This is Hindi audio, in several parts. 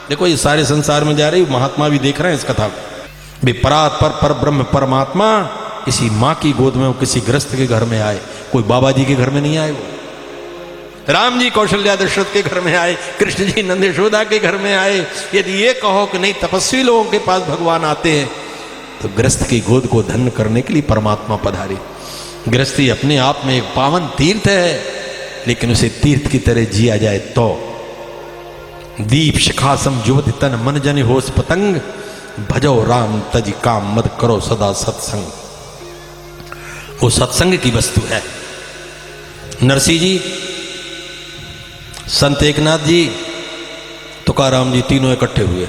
देखो ये सारे संसार में जा रही, महात्मा भी देख रहे हैं इस कथा को। वे परात पर ब्रह्म परमात्मा किसी माँ की गोद में, वो किसी गृहस्थ के घर में आए, कोई बाबा जी के घर में नहीं आए। वो राम जी कौशल्या दशरथ के घर में आए, कृष्ण जी नंद यशोदा के घर में आए। यदि ये कहो कि नहीं तपस्वी लोगों के पास भगवान आते हैं, तो गृहस्थ की गोद को धन्य करने के लिए परमात्मा पधारे। गृहस्थी अपने आप में एक पावन तीर्थ है, लेकिन उसे तीर्थ की तरह जिया जाए तो। दीप शिखासम युवति तन मन जन होश पतंग, भजो राम तज काम मत करो सदा सत्संग। वो सत्संग की वस्तु है। नरसिंह जी, संत एकनाथ जी, तुकाराम जी, तीनों इकट्ठे हुए।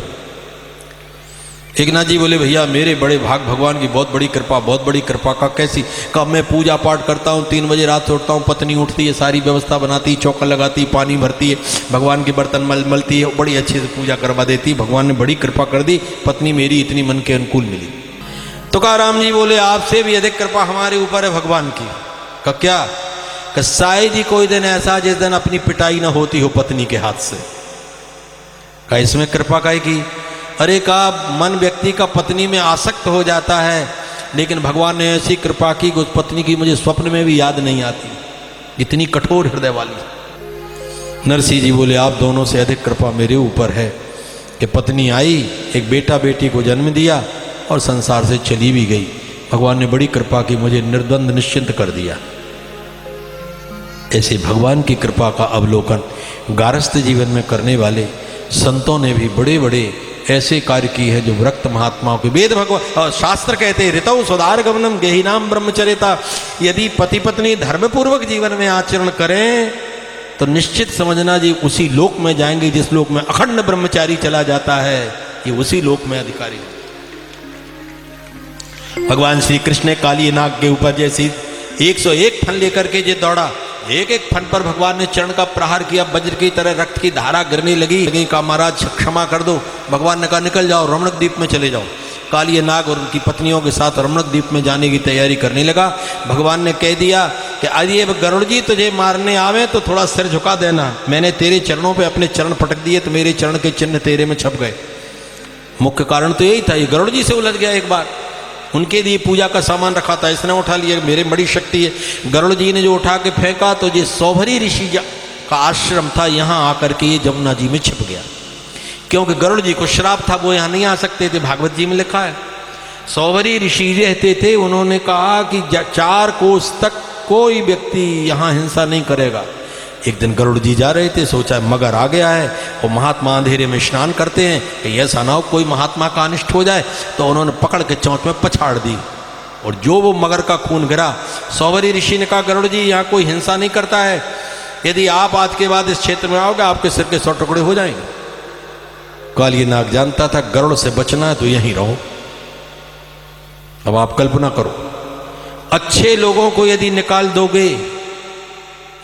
एकनाथ जी बोले भैया मेरे बड़े भाग, भगवान की बहुत बड़ी कृपा, बहुत बड़ी कृपा। का कैसी? कब मैं पूजा पाठ करता हूँ, 3 बजे रात से उठता हूँ, पत्नी उठती है, सारी व्यवस्था बनाती, चौका लगाती, पानी भरती है, भगवान के बर्तन मलती है, बड़ी अच्छे से पूजा करवा देती। भगवान ने बड़ी कृपा कर दी, पत्नी मेरी इतनी मन के अनुकूल मिली। तुकाराम जी बोले आपसे भी अधिक कृपा हमारे ऊपर है भगवान की। का क्या? कि साईं जी कोई दिन ऐसा जिस दिन अपनी पिटाई ना होती हो पत्नी के हाथ से। का इसमें कृपा काहे की? अरे का मन व्यक्ति का पत्नी में आसक्त हो जाता है, लेकिन भगवान ने ऐसी कृपा की कि उस पत्नी की मुझे स्वप्न में भी याद नहीं आती, इतनी कठोर हृदय वाली। नरसिंह जी बोले आप दोनों से अधिक कृपा मेरे ऊपर है कि पत्नी आई, एक बेटा बेटी को जन्म दिया और संसार से चली भी गई। भगवान ने बड़ी कृपा की, मुझे निर्द्वंद निश्चिंत कर दिया। ऐसे भगवान की कृपा का अवलोकन गारस्थ जीवन में करने वाले संतों ने भी बड़े बड़े ऐसे कार्य किए हैं जो विरक्त महात्माओं के। वेद भगवान शास्त्र कहते हैं ऋतौ सुधार गमनम गेहिनाम ब्रह्मचर्यता। यदि पति पत्नी धर्मपूर्वक जीवन में आचरण करें तो निश्चित समझना जी उसी लोक में जाएंगे जिस लोक में अखंड ब्रह्मचारी चला जाता है, ये उसी लोक में अधिकारी। भगवान श्री कृष्ण ने काली नाग के ऊपर जैसी 101 फन लेकर के जो दौड़ा, एक एक फन पर भगवान ने चरण का प्रहार किया, वज्र की तरह रक्त की धारा गिरने लगी। का महाराज क्षमा कर दो। भगवान ने कहा निकल जाओ, रमणक द्वीप में चले जाओ। काली नाग और उनकी पत्नियों के साथ रमणक द्वीप में जाने की तैयारी करने लगा। भगवान ने कह दिया कि अरे गरुड़ जी तुझे मारने आवे तो थोड़ा सिर झुका देना, मैंने तेरे चरणों पे अपने चरण पटक दिए तो मेरे चरण के चिन्ह तेरे में छप गए। मुख्य कारण तो यही था, ये गरुड़ जी से उलझ गया। एक बार उनके लिए पूजा का सामान रखा था, इसने उठा लिया, मेरे बड़ी शक्ति है। गरुड़ जी ने जो उठा के फेंका तो ये सौभरी ऋषि का आश्रम था, यहाँ आकर के ये जमुना जी में छिप गया। क्योंकि गरुड़ जी को श्राप था, वो यहाँ नहीं आ सकते थे, भागवत जी में लिखा है। सौभरी ऋषि रहते थे, उन्होंने कहा कि 4 कोस तक कोई व्यक्ति यहाँ हिंसा नहीं करेगा। एक दिन गरुड़ जी जा रहे थे, सोचा मगर आ गया है और महात्मा अंधेरे में स्नान करते हैं कि ऐसा ना हो कोई महात्मा का अनिष्ट हो जाए, तो उन्होंने पकड़ के चोंच में पछाड़ दी और जो वो मगर का खून गिरा। सौभरी ऋषि ने कहा गरुड़ जी यहाँ कोई हिंसा नहीं करता है, यदि आप आज के बाद इस क्षेत्र में आओगे आपके सिर के 100 टुकड़े हो जाएंगे। काली नाग जानता था गरुड़ से बचना है तो यहीं रहो। अब आप कल्पना करो, अच्छे लोगों को यदि निकाल दोगे,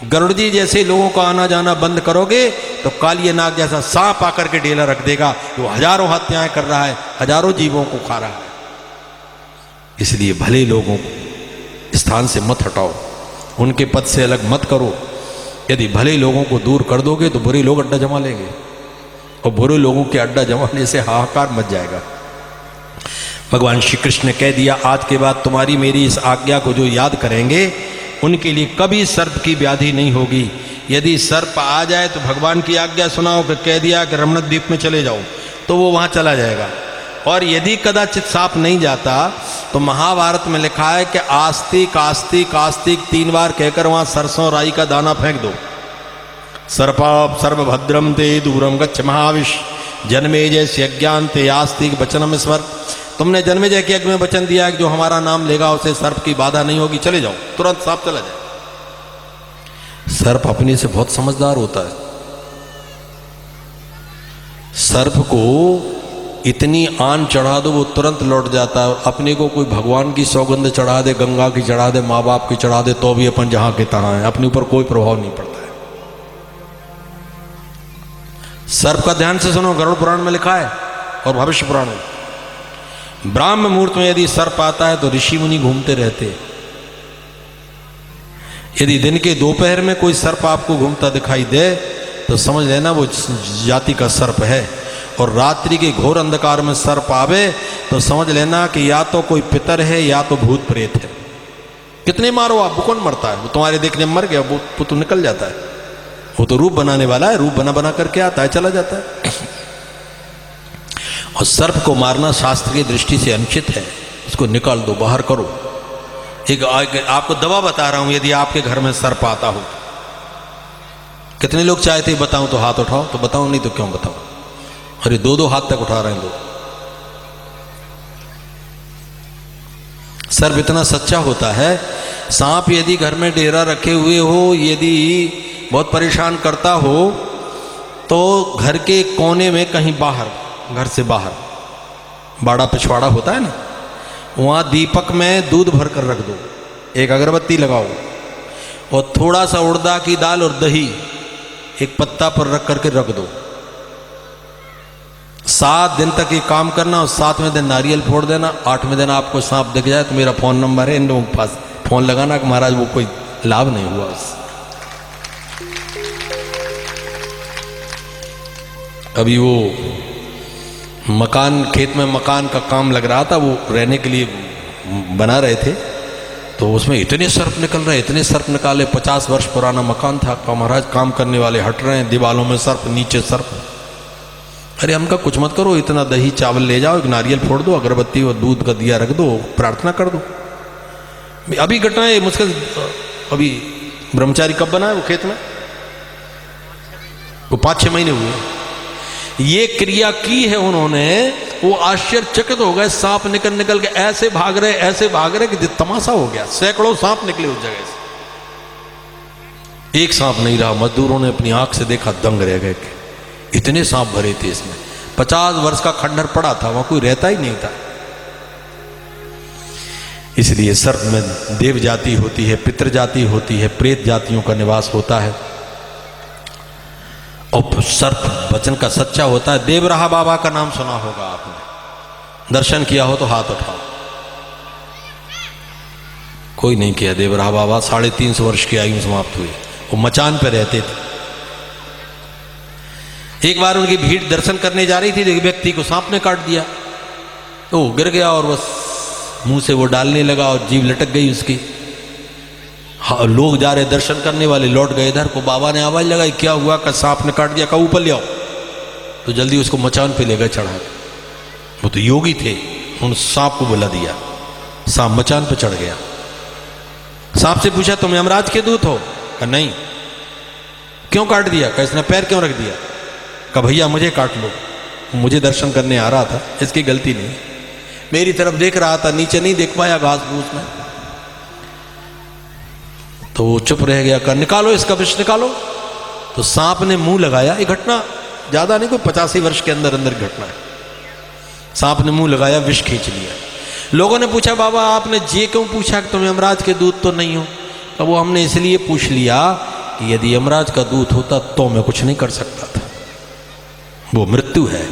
गरुड़ जी जैसे लोगों का आना जाना बंद करोगे तो काली नाग जैसा सांप आकर के डेला रख देगा, जो हजारों हत्याएं कर रहा है, हजारों जीवों को खा रहा है। इसलिए भले लोगों को स्थान से मत हटाओ, उनके पद से अलग मत करो। यदि भले लोगों को दूर कर दोगे तो बुरे लोग अड्डा जमा लेंगे और बुरे लोगों के अड्डा जमाने से हाहाकार मच जाएगा। भगवान श्री कृष्ण ने कह दिया आज के बाद तुम्हारी मेरी इस आज्ञा को जो याद करेंगे उनके लिए कभी सर्प की व्याधि नहीं होगी। यदि सर्प आ जाए तो भगवान की आज्ञा सुनाओ कि कह दिया कि रमणक द्वीप में चले जाओ, तो वो वहाँ चला जाएगा। और यदि कदाचित सांप नहीं जाता तो महाभारत में लिखा है कि आस्तिक आस्तिक आस्तिक 3 बार कहकर वहाँ सरसों राई का दाना फेंक दो। सर्पाप सर्वभद्रम ते दूरम गच्छ महाविश जन्मेजय यज्ञान ते आस्तिक वचनम स्वर। तुमने जन्मेजय के यज्ञ में वचन दिया कि जो हमारा नाम लेगा उसे सर्प की बाधा नहीं होगी, चले जाओ। तुरंत सांप चला जाए। सर्प अपने से बहुत समझदार होता है। सर्प को इतनी आन चढ़ा दो वो तुरंत लौट जाता है। अपने को कोई भगवान की सौगंध चढ़ा दे, गंगा की चढ़ा दे, माँ बाप की चढ़ा दे, तो भी अपन जहां के तहां है, अपने ऊपर कोई प्रभाव नहीं पड़ता है। सर्प का ध्यान से सुनो, गरुड़ पुराण में लिखा है और भविष्य पुराण में। ब्राह्म मुहूर्त में यदि सर्प आता है तो ऋषि मुनि घूमते रहते। यदि दिन के दोपहर में कोई सर्प आपको घूमता दिखाई दे तो समझ लेना वो जाति का सर्प है। और रात्रि के घोर अंधकार में सर्प आवे तो समझ लेना कि या तो कोई पितर है या तो भूत प्रेत है। कितने मारो आप, वो कौन मरता है? वो तुम्हारे देखने में मर गया, वो तो निकल जाता है। वो तो रूप बनाने वाला है, रूप बना बना करके आता है, चला जाता है। और सर्प को मारना शास्त्र की दृष्टि से अनुचित है। उसको निकाल दो, बाहर करो। एक आपको दवा बता रहा हूं, यदि आपके घर में सर्प आता हो। कितने लोग चाहते बताऊं तो हाथ उठाओ, तो बताओ, नहीं तो क्यों बताओ। अरे दो दो हाथ तक उठा रहे हैं लोग। सर्प इतना सच्चा होता है। सांप यदि घर में डेरा रखे हुए हो, यदि बहुत परेशान करता हो, तो घर के कोने में कहीं बाहर, घर से बाहर बाड़ा पिछवाड़ा होता है ना, वहाँ दीपक में दूध भर कर रख दो, एक अगरबत्ती लगाओ और थोड़ा सा उड़दा की दाल और दही एक पत्ता पर रख करके रख दो। 7 दिन तक ये काम करना और 7वें दिन नारियल फोड़ देना। 8वें दिन आपको सांप दिख जाए तो मेरा फ़ोन नंबर है, इन लोगों के पास फ़ोन लगाना कि महाराज वो कोई लाभ नहीं हुआ उससे। अभी वो मकान, खेत में मकान का काम लग रहा था, वो रहने के लिए बना रहे थे, तो उसमें इतने सर्प निकल रहे, इतने सर्प निकाले। 50 वर्ष पुराना मकान था। महाराज काम करने वाले हट रहे हैं, दीवालों में सर्प, नीचे सर्प। अरे हमका कुछ मत करो, इतना दही चावल ले जाओ, एक नारियल फोड़ दो, अगरबत्ती और दूध का दिया रख दो, प्रार्थना कर दो। अभी घटना है मुश्किल, अभी ब्रह्मचारी कब बना है वो खेत में, वो 5-6 महीने हुए। ये क्रिया की है उन्होंने, वो आश्चर्यचकित हो गए। सांप निकल निकल के ऐसे भाग रहे कि तमाशा हो गया। सैकड़ों सांप निकले उस जगह से, एक सांप नहीं रहा। मजदूरों ने अपनी आंख से देखा, दंग रह गए। इतने सांप भरे थे इसमें। 50 वर्ष का खंडहर पड़ा था, वहां कोई रहता ही नहीं था। इसलिए सर्प में देव जाति होती है, पितृ जाति होती है, प्रेत जातियों का निवास होता है। और सर्प वचन का सच्चा होता है। देवराहा बाबा का नाम सुना होगा आपने, दर्शन किया हो तो हाथ उठाओ। कोई नहीं किया। देवराहा बाबा 350 वर्ष की आयु समाप्त हुई, वो मचान पे रहते थे। एक बार उनकी भीड़ दर्शन करने जा रही थी, एक व्यक्ति को सांप ने काट दिया, तो वो गिर गया और बस मुंह से वो डालने लगा और जीभ लटक गई उसकी। हाँ, लोग जा रहे दर्शन करने वाले, लौट गए इधर को। बाबा ने आवाज लगाई, क्या हुआ? का सांप ने काट दिया। का ऊपर ले आओ। तो जल्दी उसको मचान पे ले गए चढ़ा। वो तो योगी थे, उन सांप को बुला दिया। सांप मचान पे चढ़ गया। सांप से पूछा, तुम यमराज के दूत हो? का नहीं। क्यों काट दिया? का इसने पैर क्यों रख दिया? का भैया मुझे काट लो, मुझे दर्शन करने आ रहा था, इसकी गलती नहीं, मेरी तरफ देख रहा था, नीचे नहीं देख पाया घास फूस में। तो वो चुप रह गया। का निकालो इसका विष निकालो। तो सांप ने मुंह लगाया। ये घटना ज्यादा नहीं, कोई 85 वर्ष के अंदर अंदर घटना है। सांप ने मुंह लगाया, विष खींच लिया। लोगों ने पूछा, बाबा आपने ये क्यों पूछा कि तुम यमराज के दूत तो नहीं हो? तो वो हमने इसलिए पूछ लिया कि यदि यमराज का दूत होता तो मैं कुछ नहीं कर सकता था। वो मृत्यु है।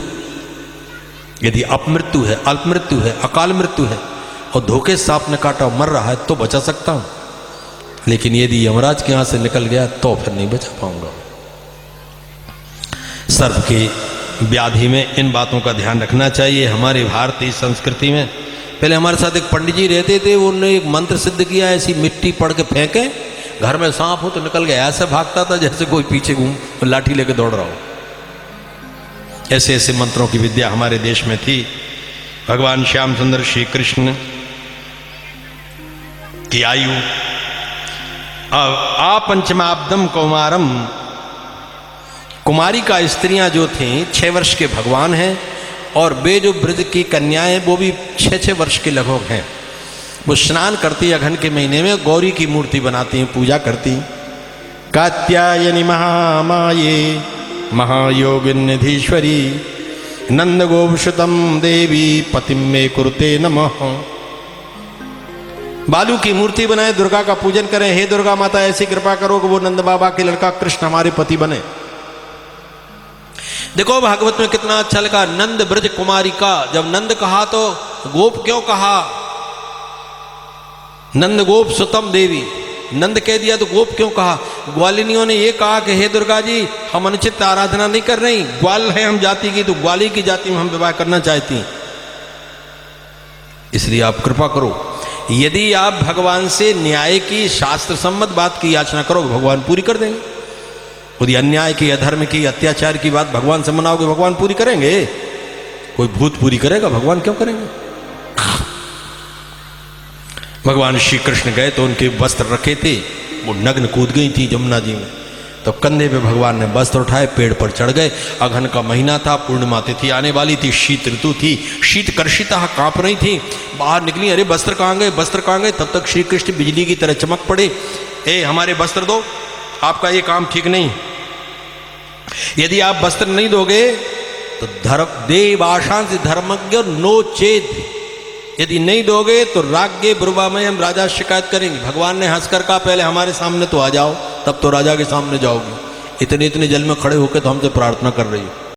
यदि अपमृत्यु है, अल्प मृत्यु है, अकाल मृत्यु है और धोखे सांप ने काटा मर रहा है तो बचा सकता हूं, लेकिन यदि यमराज के यहां से निकल गया तो फिर नहीं बचा पाऊंगा। सर्प की व्याधि में इन बातों का ध्यान रखना चाहिए। हमारी भारतीय संस्कृति में पहले हमारे साथ एक पंडित जी रहते थे, उन्होंने एक मंत्र सिद्ध किया, ऐसी मिट्टी पड़ के फेंके, घर में सांप हो तो निकल गया। ऐसे भागता था जैसे कोई पीछे घूम लाठी लेके दौड़ रहा हो। ऐसे ऐसे मंत्रों की विद्या हमारे देश में थी। भगवान श्याम सुंदर श्री कृष्ण की आयु पंचमाब्दम कौमारम, कुमारी का स्त्रियां जो थीं 6 वर्ष के भगवान हैं, और वे जो ब्रज की कन्याएं वो भी 6-6 वर्ष के लगभग हैं। वो स्नान करती अघन के महीने में, गौरी की मूर्ति बनाती हैं, पूजा करती। कात्यायनी महामाये महायोगिनिधीश्वरी नंद गोपसुतम देवी पतिम में कुरुते नमः। बालू की मूर्ति बनाए, दुर्गा का पूजन करें। हे दुर्गा माता ऐसी कृपा करो कि वो नंद बाबा के लड़का कृष्ण हमारे पति बने। देखो भागवत में कितना अच्छा लगा, नंद ब्रज कुमारी का। जब नंद कहा तो गोप क्यों कहा? नंद गोप सुतम देवी, नंद कह दिया तो गोप क्यों कहा? ग्वालिनियों ने ये कहा कि हे दुर्गा जी, हम अनुचित आराधना नहीं कर रही, ग्वाल है हम जाति की, तो ग्वाली की जाति में हम विवाह करना चाहती हैं, इसलिए आप कृपा करो। यदि आप भगवान से न्याय की, शास्त्र सम्मत बात की याचना करो, भगवान पूरी कर देंगे। यदि अन्याय की, अधर्म की, अत्याचार की बात भगवान से मनाओगे, भगवान पूरी करेंगे। कोई भूत पूरी करेगा? भगवान क्यों करेंगे? भगवान श्री कृष्ण गए तो उनके वस्त्र रखे थे, वो नग्न कूद गई थी जमुना जी में, तो कंधे पे भगवान ने वस्त्र उठाए, पेड़ पर चढ़ गए। अघन का महीना था, पूर्णिमा तिथि आने वाली थी, शीत ऋतु थी, शीत कर्षिता कांप रही थी, बाहर निकली, अरे वस्त्र कहाँ गए, वस्त्र कहाँ गए? तब तक श्री कृष्ण बिजली की तरह चमक पड़े, ए हमारे वस्त्र दो, आपका ये काम ठीक नहीं, यदि आप वस्त्र नहीं दोगे तो देवाशांस धर्मज्ञ नो चेद, यदि नहीं दोगे तो राज्ञ ब्रुवामयम, राजा शिकायत करेंगे। भगवान ने हंसकर कहा पहले हमारे सामने तो आ जाओ, तब तो राजा के सामने जाओगे, इतने इतने जल में खड़े होकर तो हमसे प्रार्थना कर रही हो।